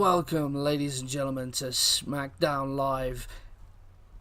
Welcome, ladies and gentlemen, to SmackDown Live.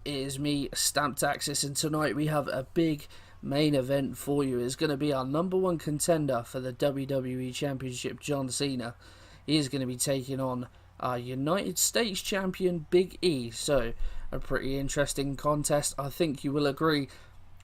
It is me, StampedAxis, and tonight we have a big main event for you. It's going to be our #1 contender for the WWE Championship, John Cena. He is going to be taking on our United States champion, Big E. So, a pretty interesting contest, I think you will agree.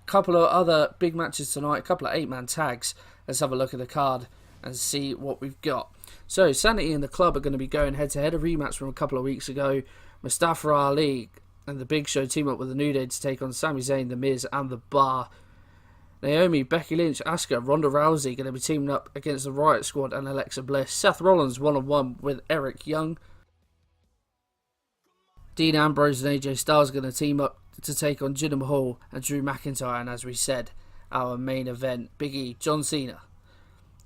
Couple of other big matches tonight, a couple of 8-man tags. Let's have a look at the card and see what we've got. So, Sanity and the Club are going to be going head-to-head, a rematch from a couple of weeks ago. Mustafa Ali and the Big Show team up with the New Day to take on Sami Zayn, The Miz and The Bar. Naomi, Becky Lynch, Asuka, Ronda Rousey going to be teaming up against the Riot Squad and Alexa Bliss. Seth Rollins one-on-one with Eric Young. Dean Ambrose and AJ Styles are going to team up to take on Jinder Mahal and Drew McIntyre. And as we said, our main event, Big E, John Cena.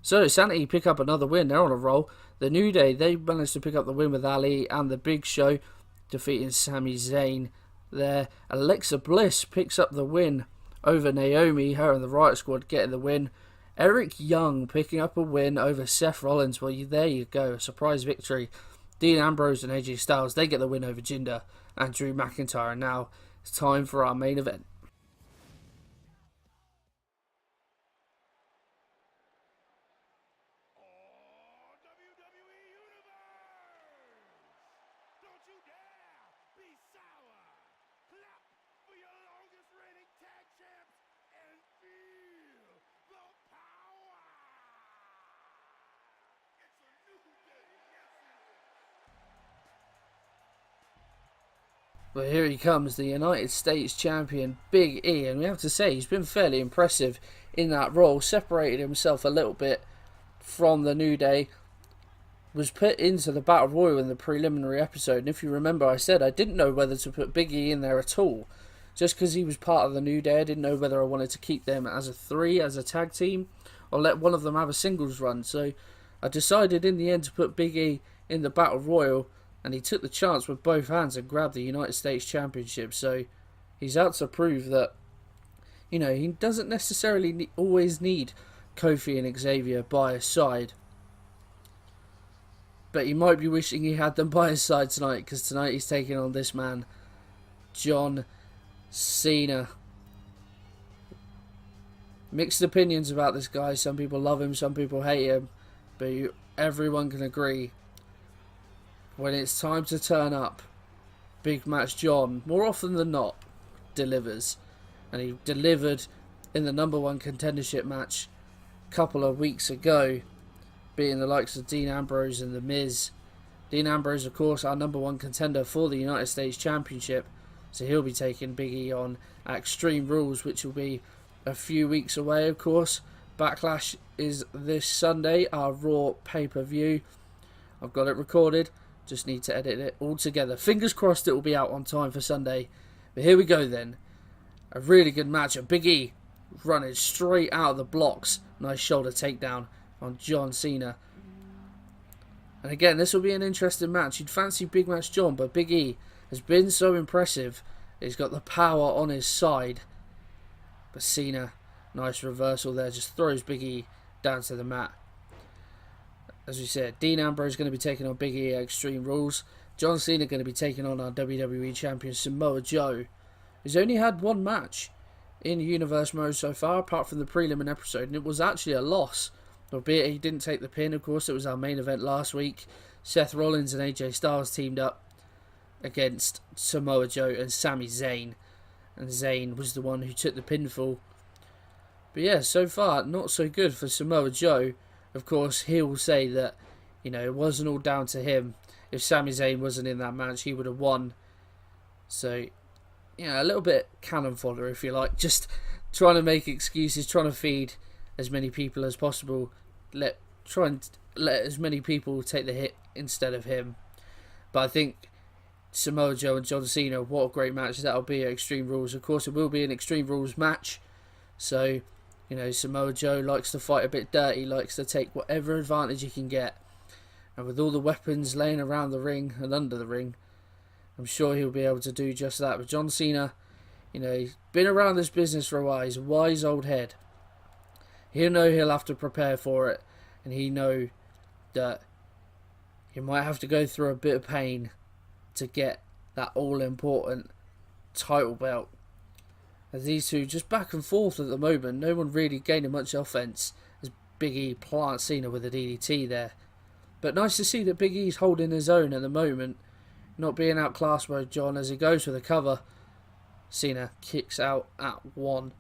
So, Sanity pick up another win. They're on a roll. The New Day, they managed to pick up the win with Ali and the Big Show, defeating Sami Zayn there. Alexa Bliss picks up the win over Naomi. Her and the Riot Squad getting the win. Eric Young picking up a win over Seth Rollins. Well, there you go. A surprise victory. Dean Ambrose and AJ Styles, they get the win over Jinder and Drew McIntyre. And now it's time for our main event. Well, here he comes, the United States champion, Big E, and we have to say he's been fairly impressive in that role. Separated himself a little bit from the New Day, was put into the Battle Royal in the preliminary episode, and if you remember, I said I didn't know whether to put Big E in there at all, just because he was part of the New Day. I didn't know whether I wanted to keep them as a three, as a tag team, or let one of them have a singles run. So I decided in the end to put Big E in the Battle Royal, and he took the chance with both hands and grabbed the United States Championship. So he's out to prove that, you know, he doesn't necessarily always need Kofi and Xavier by his side. But he might be wishing he had them by his side tonight, because tonight he's taking on this man, John Cena. Mixed opinions about this guy. Some people love him, some people hate him. But everyone can agree, when it's time to turn up, Big Match John, more often than not, delivers. And he delivered in the #1 contendership match a couple of weeks ago, beating the likes of Dean Ambrose and The Miz. Dean Ambrose, of course, our #1 contender for the United States Championship. So he'll be taking Big E on at Extreme Rules, which will be a few weeks away, of course. Backlash is this Sunday, our Raw pay-per-view. I've got it recorded. Just need to edit it all together. Fingers crossed it will be out on time for Sunday. But here we go then. A really good match. A Big E running straight out of the blocks. Nice shoulder takedown on John Cena. And again, this will be an interesting match. You'd fancy Big Match John, but Big E has been so impressive. He's got the power on his side. But Cena, nice reversal there. Just throws Big E down to the mat. As we said, Dean Ambrose is going to be taking on Big E at Extreme Rules. John Cena going to be taking on our WWE champion Samoa Joe. He's only had one match in Universe mode so far, apart from the preliminary episode, and it was actually a loss. Albeit he didn't take the pin, of course. It was our main event last week. Seth Rollins and AJ Styles teamed up against Samoa Joe and Sami Zayn. And Zayn was the one who took the pinfall. But yeah, so far, not so good for Samoa Joe. Of course, he'll say that, you know, it wasn't all down to him. If Sami Zayn wasn't in that match, he would have won. So, you know, a little bit cannon fodder, if you like. Just trying to make excuses, trying to feed as many people as possible. Try and let as many people take the hit instead of him. But I think Samoa Joe and John Cena, what a great match that'll be at Extreme Rules. Of course, it will be an Extreme Rules match. So, you know, Samoa Joe likes to fight a bit dirty, likes to take whatever advantage he can get. And with all the weapons laying around the ring and under the ring, I'm sure he'll be able to do just that. But John Cena, you know, he's been around this business for a while. He's a wise old head. He'll know he'll have to prepare for it. And he know that he might have to go through a bit of pain to get that all-important title belt. As these two just back and forth at the moment, no one really gaining much offense as Big E plants Cena with a DDT there. But nice to see that Big E's holding his own at the moment, not being outclassed by John as he goes for the cover. Cena kicks out at 1.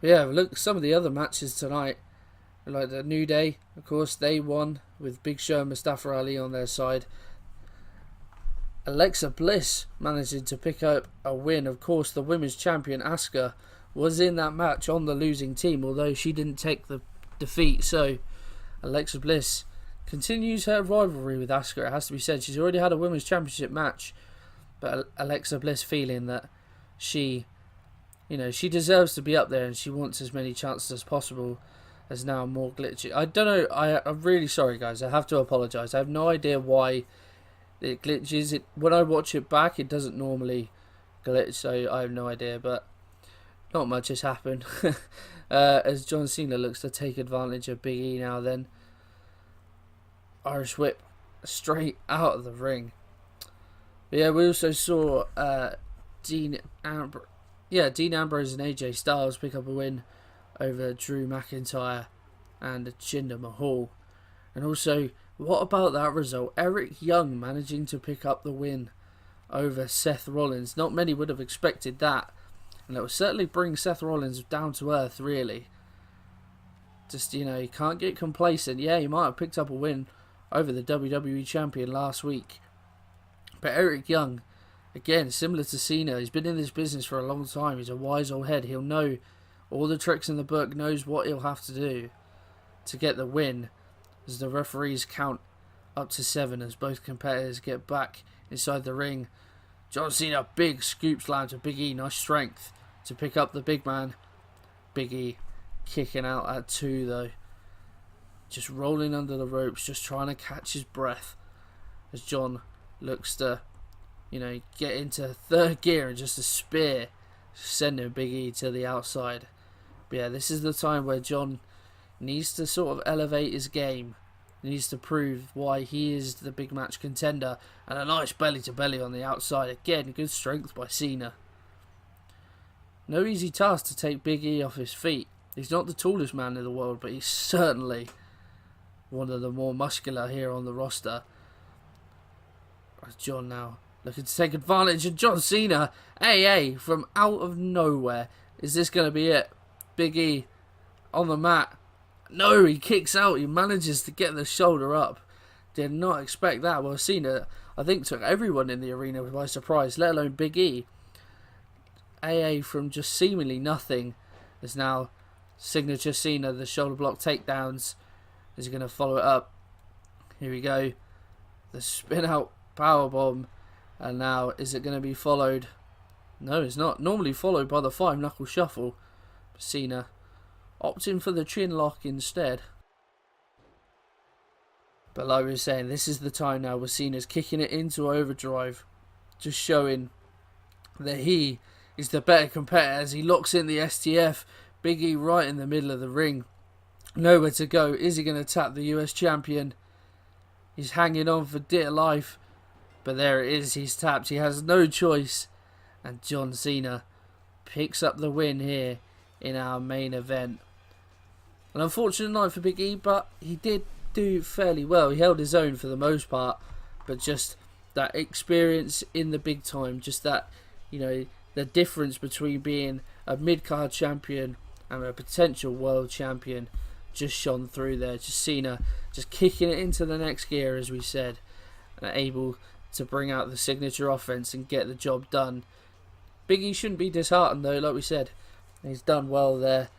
But yeah, look at some of the other matches tonight. Like the New Day, of course, they won with Big Show and Mustafa Ali on their side. Alexa Bliss managing to pick up a win. Of course, the women's champion Asuka was in that match on the losing team, although she didn't take the defeat. So Alexa Bliss continues her rivalry with Asuka. It has to be said, she's already had a women's championship match, but Alexa Bliss feeling that she deserves to be up there and she wants as many chances as possible. As now more glitchy. I don't know. I'm really sorry, guys. I have to apologise. I have no idea why it glitches. When I watch it back, it doesn't normally glitch, so I have no idea. But not much has happened. As John Cena looks to take advantage of Big E now. Then Irish Whip straight out of the ring. But yeah, we also saw Dean Ambrose and AJ Styles pick up a win over Drew McIntyre and Jinder Mahal. And also, what about that result? Eric Young managing to pick up the win over Seth Rollins. Not many would have expected that. And it will certainly bring Seth Rollins down to earth, really. Just, you can't get complacent. Yeah, he might have picked up a win over the WWE Champion last week. But Eric Young, again, similar to Cena, he's been in this business for a long time. He's a wise old head. He'll know all the tricks in the book, knows what he'll have to do to get the win, as the referees count up to 7 as both competitors get back inside the ring. John Cena, big scoop slam to Big E, nice strength to pick up the big man. Big E kicking out at 2 though, just rolling under the ropes, just trying to catch his breath as John looks to get into 3rd gear and just a spear sending Big E to the outside. But yeah, this is the time where John needs to sort of elevate his game. He needs to prove why he is the big match contender. And a nice belly to belly on the outside. Again, good strength by Cena. No easy task to take Big E off his feet. He's not the tallest man in the world, but he's certainly one of the more muscular here on the roster. John now looking to take advantage of John Cena. AA from out of nowhere. Is this going to be it? Big E on the mat. No, he kicks out. He manages to get the shoulder up. Did not expect that. Well, Cena, I think, took everyone in the arena by surprise, let alone Big E. AA from just seemingly nothing is now signature Cena, the shoulder block takedowns. Is he going to follow it up? Here we go. The spin out powerbomb. And now, is it going to be followed? No, it's not. Normally followed by the 5-knuckle shuffle. Cena opting for the chin lock instead. But like we were saying, this is the time now where Cena's kicking it into overdrive. Just showing that he is the better competitor as he locks in the STF. Big E right in the middle of the ring. Nowhere to go. Is he going to tap the US champion? He's hanging on for dear life. But there it is. He's tapped. He has no choice. And John Cena picks up the win here in our main event. An unfortunate night for Big E, but he did do fairly well. He held his own for the most part, but just that experience in the big time, just that, the difference between being a mid-card champion and a potential world champion just shone through there. Just Cena just kicking it into the next gear, as we said, and able to bring out the signature offense and get the job done. Big E shouldn't be disheartened though, like we said. He's done well there,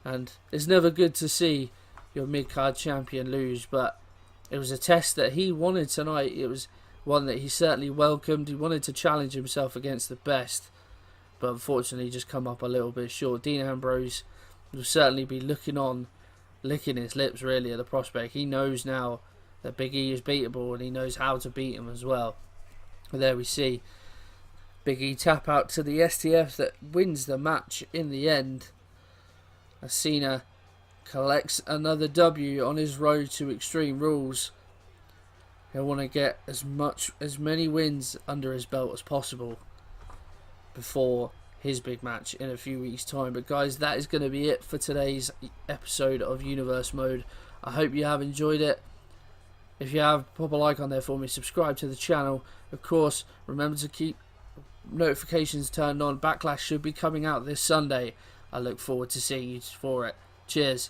and it's never good to see your mid-card champion lose, but it was a test that he wanted tonight. It was one that he certainly welcomed. He wanted to challenge himself against the best, but unfortunately just come up a little bit short. Dean Ambrose will certainly be licking his lips really at the prospect. He knows now that Big E is beatable, and he knows how to beat him as well. But there we see Big E tap out to the STF that wins the match in the end. As Cena collects another W on his road to Extreme Rules, he'll want to get as many wins under his belt as possible before his big match in a few weeks' time. But guys, that is going to be it for today's episode of Universe Mode. I hope you have enjoyed it. If you have, pop a like on there for me, subscribe to the channel. Of course, remember to keep notifications turned on. Backlash should be coming out this Sunday. I look forward to seeing you for it. Cheers.